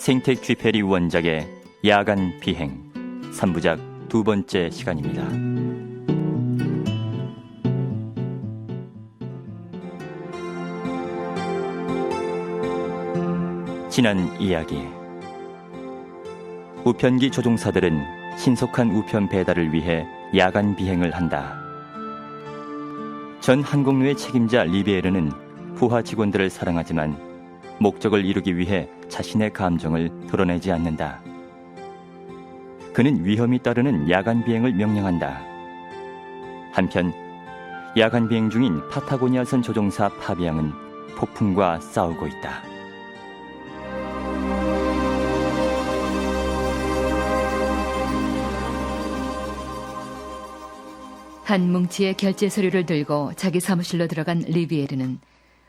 생텍 쥐페리 원작의 야간 비행 3부작 두 번째 시간입니다. 지난 이야기, 우편기 조종사들은 신속한 우편 배달을 위해 야간 비행을 한다. 전 항공로의 책임자 리비에르는 부하 직원들을 사랑하지만 목적을 이루기 위해 자신의 감정을 드러내지 않는다. 그는 위험이 따르는 야간 비행을 명령한다. 한편 야간 비행 중인 파타고니아선 조종사 파비앙은 폭풍과 싸우고 있다. 한 뭉치의 결제 서류를 들고 자기 사무실로 들어간 리비에르는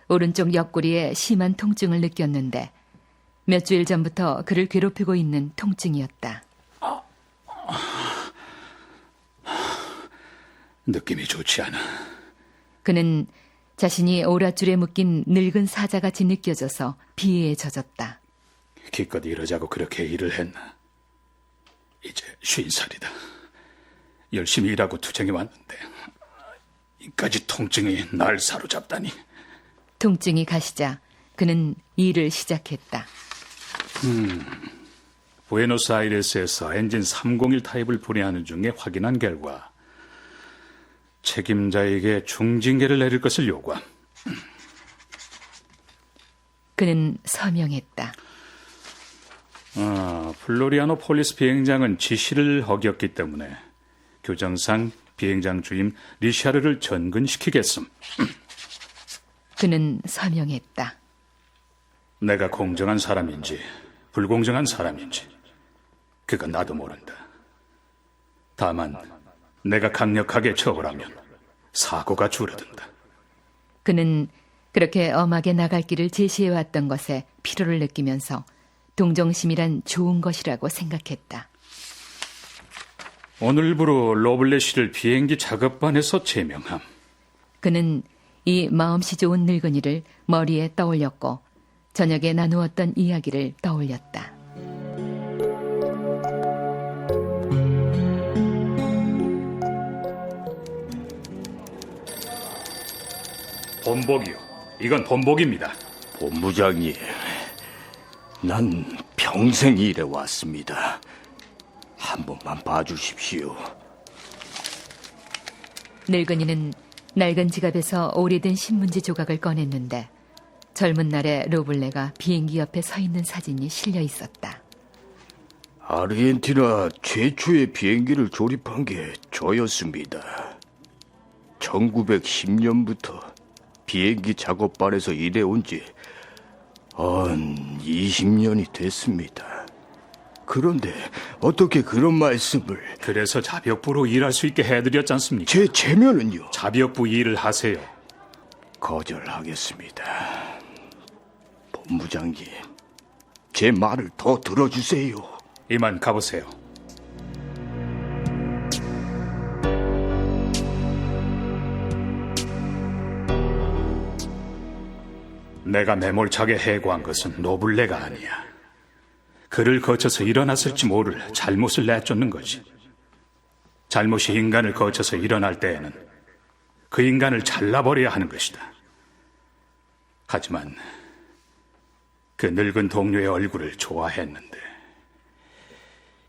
오른쪽 옆구리에 심한 통증을 느꼈는데 몇 주일 전부터 그를 괴롭히고 있는 통증이었다. 느낌이 좋지 않아. 그는 자신이 오랏줄에 묶인 늙은 사자같이 느껴져서 비애에 젖었다. 기껏 이러자고 그렇게 일을 했나. 이제 50살이다. 열심히 일하고 투쟁해 왔는데 이까지 통증이 날 사로잡다니. 통증이 가시자 그는 일을 시작했다. 부에노스아이레스에서 엔진 301 타입을 분해하는 중에 확인한 결과 책임자에게 중징계를 내릴 것을 요구함. 그는 서명했다. 플로리아노 폴리스 비행장은 지시를 어겼기 때문에 규정상 비행장 주임 리샤르를 전근시키겠음. 그는 서명했다. 내가 공정한 사람인지 불공정한 사람인지 그건 나도 모른다. 다만 내가 강력하게 처벌하면 사고가 줄어든다. 그는 그렇게 엄하게 나갈 길을 제시해왔던 것에 피로를 느끼면서 동정심이란 좋은 것이라고 생각했다. 오늘부로 로블레 씨를 비행기 작업반에서 제명함. 그는 이 마음씨 좋은 늙은이를 머리에 떠올렸고 저녁에 나누었던 이야기를 떠올렸다. 본복이요. 이건 본복입니다. 본부장님, 난 평생 일해왔습니다. 한 번만 봐주십시오. 늙은이는 낡은 지갑에서 오래된 신문지 조각을 꺼냈는데 젊은 날의 로블레가 비행기 옆에 서 있는 사진이 실려 있었다. 아르헨티나 최초의 비행기를 조립한 게 저였습니다. 1910년부터 비행기 작업반에서 일해온 지 한 20년이 됐습니다. 그런데 어떻게 그런 말씀을... 그래서 자벽부로 일할 수 있게 해드렸지 않습니까? 제 체면은요? 자벽부 일을 하세요. 거절하겠습니다. 본부장님, 제 말을 더 들어주세요. 이만 가보세요. 내가 매몰차게 해고한 것은 노블레가 아니야. 그를 거쳐서 일어났을지 모를 잘못을 내쫓는 거지. 잘못이 인간을 거쳐서 일어날 때에는 그 인간을 잘라버려야 하는 것이다. 하지만 그 늙은 동료의 얼굴을 좋아했는데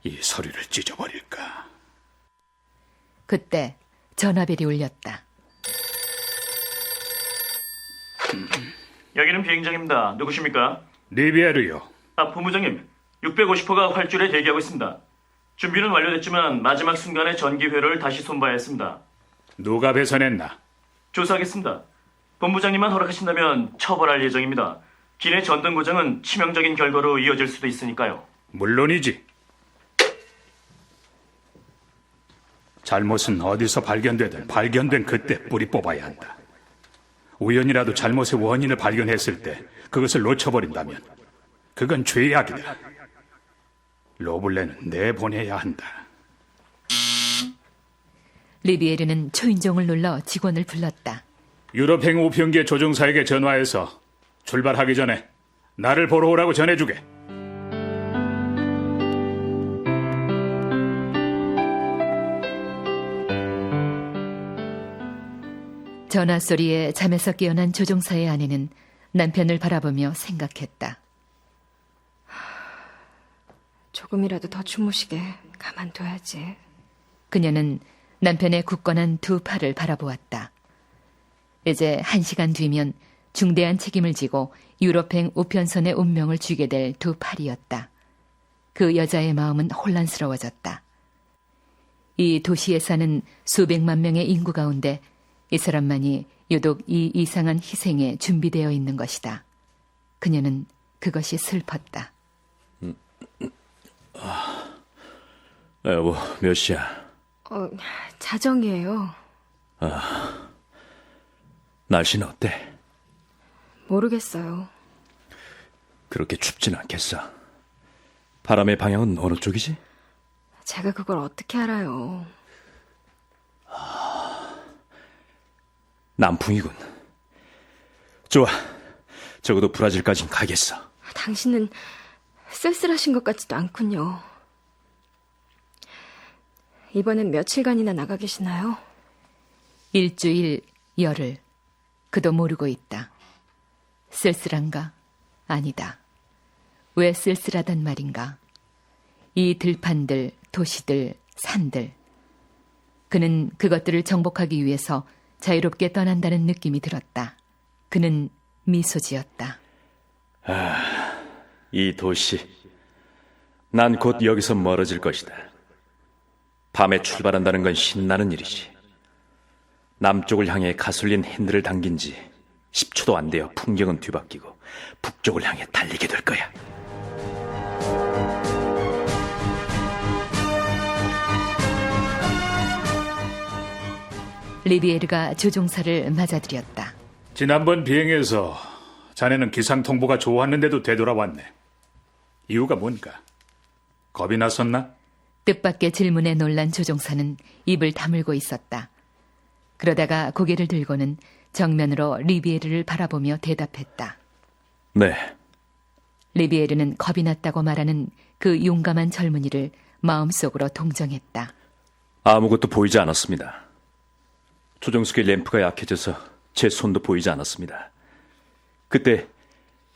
이 서류를 찢어버릴까? 그때 전화벨이 울렸다. 여기는 비행장입니다. 누구십니까? 리비에르요. 본부장님, 650호가 활주로에 대기하고 있습니다. 준비는 완료됐지만 마지막 순간에 전기 회로를 다시 손봐야 했습니다. 누가 배선했나? 조사하겠습니다. 본부장님만 허락하신다면 처벌할 예정입니다. 기내 전등 고장은 치명적인 결과로 이어질 수도 있으니까요. 물론이지. 잘못은 어디서 발견되든 발견된 그때 뿌리 뽑아야 한다. 우연이라도 잘못의 원인을 발견했을 때 그것을 놓쳐버린다면 그건 죄악이다. 로블레는 내보내야 한다. 리비에르는 초인종을 눌러 직원을 불렀다. 유럽행 우편기의 조종사에게 전화해서 출발하기 전에 나를 보러 오라고 전해주게. 전화 소리에 잠에서 깨어난 조종사의 아내는 남편을 바라보며 생각했다. 조금이라도 더 주무시게 가만둬야지. 그녀는 남편의 굳건한 두 팔을 바라보았다. 이제 1시간 뒤면 중대한 책임을 지고 유럽행 우편선의 운명을 쥐게 될 두 팔이었다. 그 여자의 마음은 혼란스러워졌다. 이 도시에 사는 수백만 명의 인구 가운데 이 사람만이 유독 이 이상한 희생에 준비되어 있는 것이다. 그녀는 그것이 슬펐다. 여보, 몇 시야? 자정이에요. 날씨는 어때? 모르겠어요. 그렇게 춥진 않겠어. 바람의 방향은 어느 쪽이지? 제가 그걸 어떻게 알아요. 남풍이군. 좋아. 적어도 브라질까진 가겠어. 당신은 쓸쓸하신 것 같지도 않군요. 이번엔 며칠간이나 나가 계시나요? 일주일, 열흘. 그도 모르고 있다. 쓸쓸한가? 아니다. 왜 쓸쓸하단 말인가? 이 들판들, 도시들, 산들. 그는 그것들을 정복하기 위해서 자유롭게 떠난다는 느낌이 들었다. 그는 미소 지었다. 이 도시. 난 곧 여기서 멀어질 것이다. 밤에 출발한다는 건 신나는 일이지. 남쪽을 향해 가솔린 핸들을 당긴 지 10초도 안 되어 풍경은 뒤바뀌고 북쪽을 향해 달리게 될 거야. 리비에르가 조종사를 맞아들였다. 지난번 비행에서 자네는 기상 통보가 좋았는데도 되돌아왔네. 이유가 뭔가? 겁이 났었나? 뜻밖의 질문에 놀란 조종사는 입을 다물고 있었다. 그러다가 고개를 들고는 정면으로 리비에르를 바라보며 대답했다. 네. 리비에르는 겁이 났다고 말하는 그 용감한 젊은이를 마음속으로 동정했다. 아무것도 보이지 않았습니다. 조종석의 램프가 약해져서 제 손도 보이지 않았습니다. 그때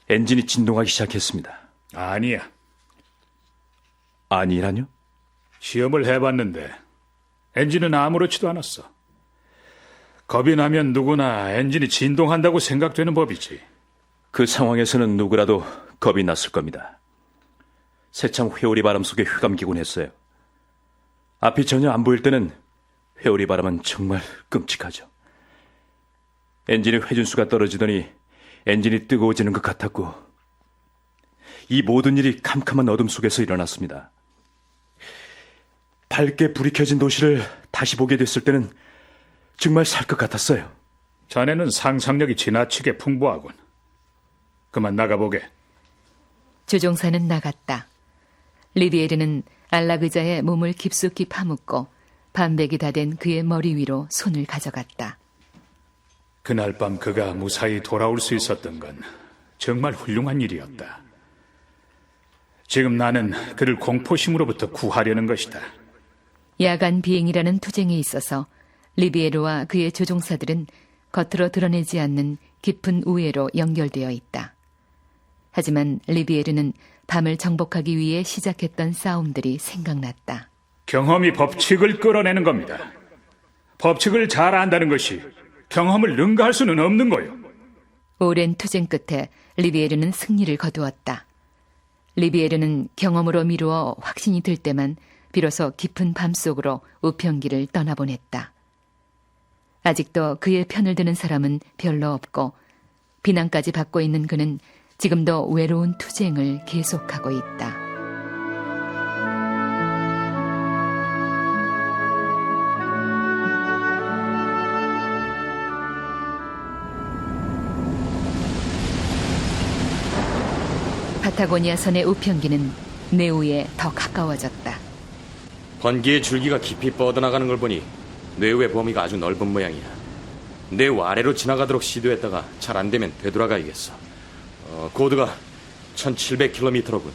엔진이 진동하기 시작했습니다. 아니야. 아니라뇨? 시험을 해봤는데 엔진은 아무렇지도 않았어. 겁이 나면 누구나 엔진이 진동한다고 생각되는 법이지. 그 상황에서는 누구라도 겁이 났을 겁니다. 새참 회오리 바람 속에 휘감기곤 했어요. 앞이 전혀 안 보일 때는 회오리 바람은 정말 끔찍하죠. 엔진의 회전수가 떨어지더니 엔진이 뜨거워지는 것 같았고, 이 모든 일이 캄캄한 어둠 속에서 일어났습니다. 밝게 불이 켜진 도시를 다시 보게 됐을 때는 정말 살 것 같았어요. 자네는 상상력이 지나치게 풍부하군. 그만 나가보게. 조종사는 나갔다. 리비에르는 안락의자의 몸을 깊숙이 파묻고 반백이 다 된 그의 머리 위로 손을 가져갔다. 그날 밤 그가 무사히 돌아올 수 있었던 건 정말 훌륭한 일이었다. 지금 나는 그를 공포심으로부터 구하려는 것이다. 야간 비행이라는 투쟁에 있어서 리비에르와 그의 조종사들은 겉으로 드러내지 않는 깊은 우애로 연결되어 있다. 하지만 리비에르는 밤을 정복하기 위해 시작했던 싸움들이 생각났다. 경험이 법칙을 끌어내는 겁니다. 법칙을 잘 안다는 것이 경험을 능가할 수는 없는 거요. 오랜 투쟁 끝에 리비에르는 승리를 거두었다. 리비에르는 경험으로 미루어 확신이 들 때만 비로소 깊은 밤속으로 우편기를 떠나보냈다. 아직도 그의 편을 드는 사람은 별로 없고 비난까지 받고 있는 그는 지금도 외로운 투쟁을 계속하고 있다. 파타고니아선의 우편기는 네우에 더 가까워졌다. 번개의 줄기가 깊이 뻗어나가는 걸 보니 뇌우의 범위가 아주 넓은 모양이야. 뇌우 아래로 지나가도록 시도했다가 잘 안 되면 되돌아가야겠어. 고도가 1700km로군.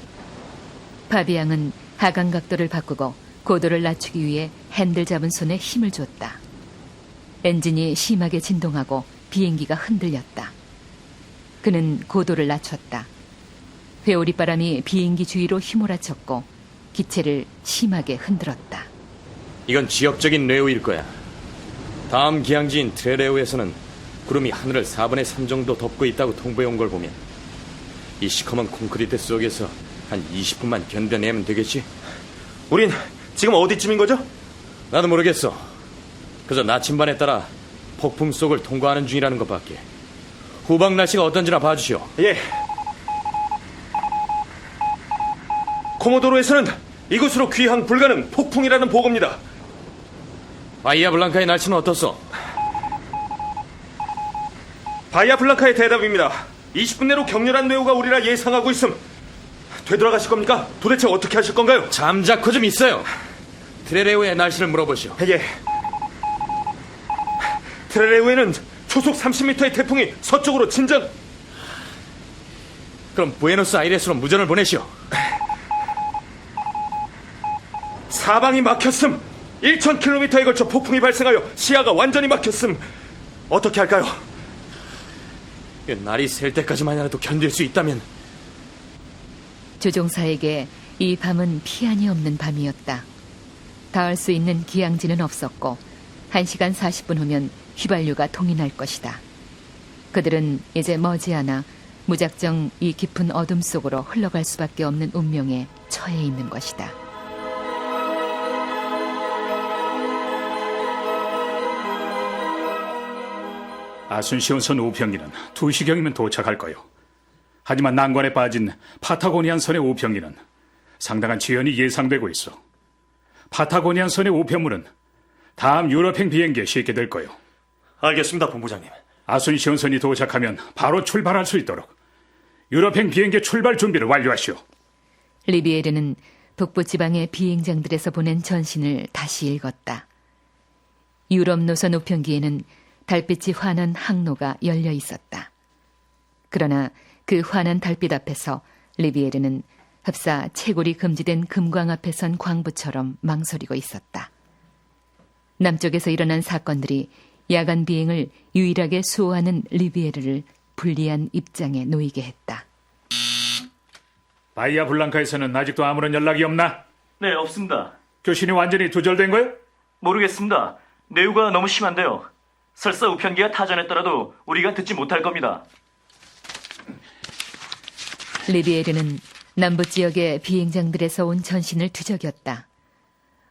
파비앙은 하강 각도를 바꾸고 고도를 낮추기 위해 핸들 잡은 손에 힘을 줬다. 엔진이 심하게 진동하고 비행기가 흔들렸다. 그는 고도를 낮췄다. 회오리바람이 비행기 주위로 휘몰아쳤고 기체를 심하게 흔들었다. 이건 지역적인 뇌우일 거야. 다음 기항지인 트레레우에서는 구름이 하늘을 4분의 3 정도 덮고 있다고 통보해온 걸 보면 이 시커먼 콘크리트 속에서 한 20분만 견뎌내면 되겠지? 우린 지금 어디쯤인 거죠? 나도 모르겠어. 그저 나침반에 따라 폭풍 속을 통과하는 중이라는 것밖에. 후방 날씨가 어떤지나 봐주시오. 예. 코모도로에서는 이곳으로 귀향 불가능 폭풍이라는 보고입니다. 바이아 블랑카의 날씨는 어떻소? 바이아 블랑카의 대답입니다. 20분 내로 격렬한 뇌우가 오리라 예상하고 있음. 되돌아가실 겁니까? 도대체 어떻게 하실 건가요? 잠자코 좀 있어요. 트레레우의 날씨를 물어보시오. 예. 트레레우에는 초속 30m의 태풍이 서쪽으로 진전. 그럼 부에노스아이레스로 무전을 보내시오. 사방이 막혔음. 1,000km에 걸쳐 폭풍이 발생하여 시야가 완전히 막혔음. 어떻게 할까요? 날이 셀 때까지만이라도 견딜 수 있다면. 조종사에게 이 밤은 피안이 없는 밤이었다. 닿을 수 있는 기항지는 없었고 1시간 40분 후면 휘발유가 통인할 것이다. 그들은 이제 머지않아 무작정 이 깊은 어둠 속으로 흘러갈 수밖에 없는 운명에 처해 있는 것이다. 아순시온선 우평기는 2시경이면 도착할 거요. 하지만 난관에 빠진 파타고니안 선의 우평기는 상당한 지연이 예상되고 있어. 파타고니안 선의 우편물은 다음 유럽행 비행기에 싣게 될 거요. 알겠습니다, 본부장님. 아순시온선이 도착하면 바로 출발할 수 있도록 유럽행 비행기 출발 준비를 완료하시오. 리비에르는 북부 지방의 비행장들에서 보낸 전신을 다시 읽었다. 유럽 노선 우편기에는 달빛이 환한 항로가 열려 있었다. 그러나 그 환한 달빛 앞에서 리비에르는 흡사 채굴이 금지된 금광 앞에 선 광부처럼 망설이고 있었다. 남쪽에서 일어난 사건들이 야간 비행을 유일하게 수호하는 리비에르를 불리한 입장에 놓이게 했다. 바이아 블랑카에서는 아직도 아무런 연락이 없나? 네, 없습니다. 교신이 완전히 두절된 거요? 모르겠습니다. 뇌우가 너무 심한데요. 설사 우편기가 타전했더라도 우리가 듣지 못할 겁니다. 리비에르는 남부 지역의 비행장들에서 온 전신을 뒤적였다.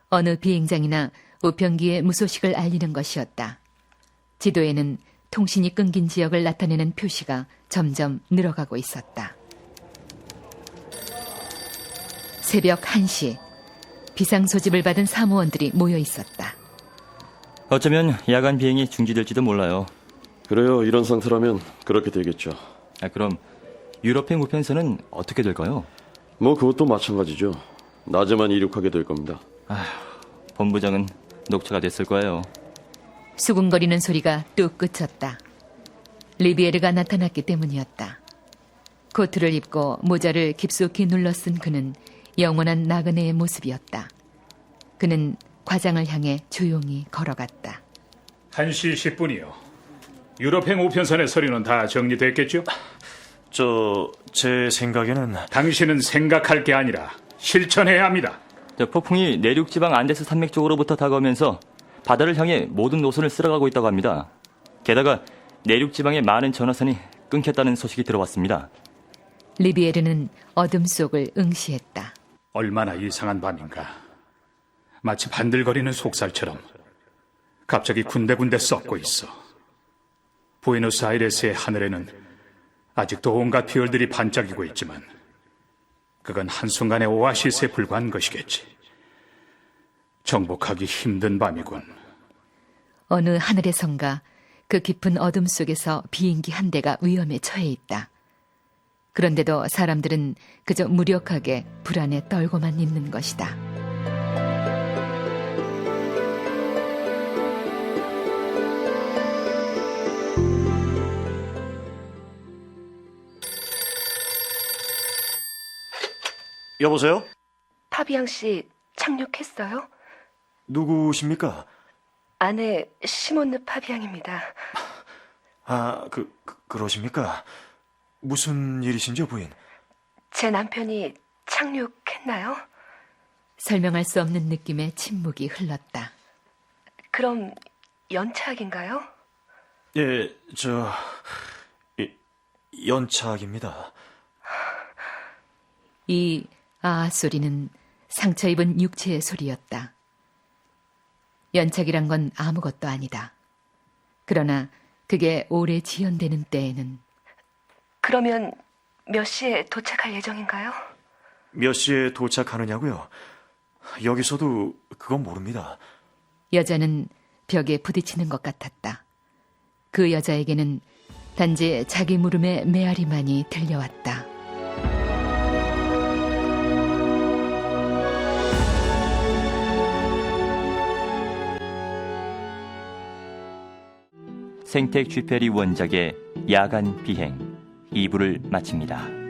어느 비행장이나 우편기의 무소식을 알리는 것이었다. 지도에는 통신이 끊긴 지역을 나타내는 표시가 점점 늘어가고 있었다. 새벽 1시, 비상소집을 받은 사무원들이 모여 있었다. 어쩌면 야간 비행이 중지될지도 몰라요. 그래요. 이런 상태라면 그렇게 되겠죠. 그럼 유럽행 우편선은 어떻게 될까요? 뭐 그것도 마찬가지죠. 낮에만 이륙하게 될 겁니다. 본부장은 녹초가 됐을 거예요. 수군거리는 소리가 뚝 그쳤다. 리비에르가 나타났기 때문이었다. 코트를 입고 모자를 깊숙이 눌러 쓴 그는 영원한 나그네의 모습이었다. 그는 과장을 향해 조용히 걸어갔다. 1시 10분이요. 유럽행 우편선의 서류는 다 정리됐겠죠? 제 생각에는 당신은 생각할 게 아니라 실천해야 합니다. 폭풍이 내륙지방 안데스 산맥 쪽으로부터 다가오면서 바다를 향해 모든 노선을 쓸어가고 있다고 합니다. 게다가 내륙지방의 많은 전화선이 끊겼다는 소식이 들어왔습니다. 리비에르는 어둠 속을 응시했다. 얼마나 이상한 밤인가. 마치 반들거리는 속살처럼 갑자기 군데군데 썩고 있어. 부에노스아이레스의 하늘에는 아직도 온갖 별들이 반짝이고 있지만 그건 한순간의 오아시스에 불과한 것이겠지. 정복하기 힘든 밤이군. 어느 하늘에선가 그 깊은 어둠 속에서 비행기 한 대가 위험에 처해 있다. 그런데도 사람들은 그저 무력하게 불안에 떨고만 있는 것이다. 여보세요? 파비앙 씨 착륙했어요? 누구십니까? 아내 시몬느 파비앙입니다. 아, 그러십니까? 무슨 일이신죠, 부인? 제 남편이 착륙했나요? 설명할 수 없는 느낌의 침묵이 흘렀다. 그럼 연착인가요? 예, 연착입니다. 이 아 소리는 상처 입은 육체의 소리였다. 연착이란 건 아무것도 아니다. 그러나 그게 오래 지연되는 때에는 그러면 몇 시에 도착할 예정인가요? 몇 시에 도착하느냐고요? 여기서도 그건 모릅니다. 여자는 벽에 부딪히는 것 같았다. 그 여자에게는 단지 자기 물음의 메아리만이 들려왔다. 생텍 쥐페리 원작의 야간 비행 2부를 마칩니다.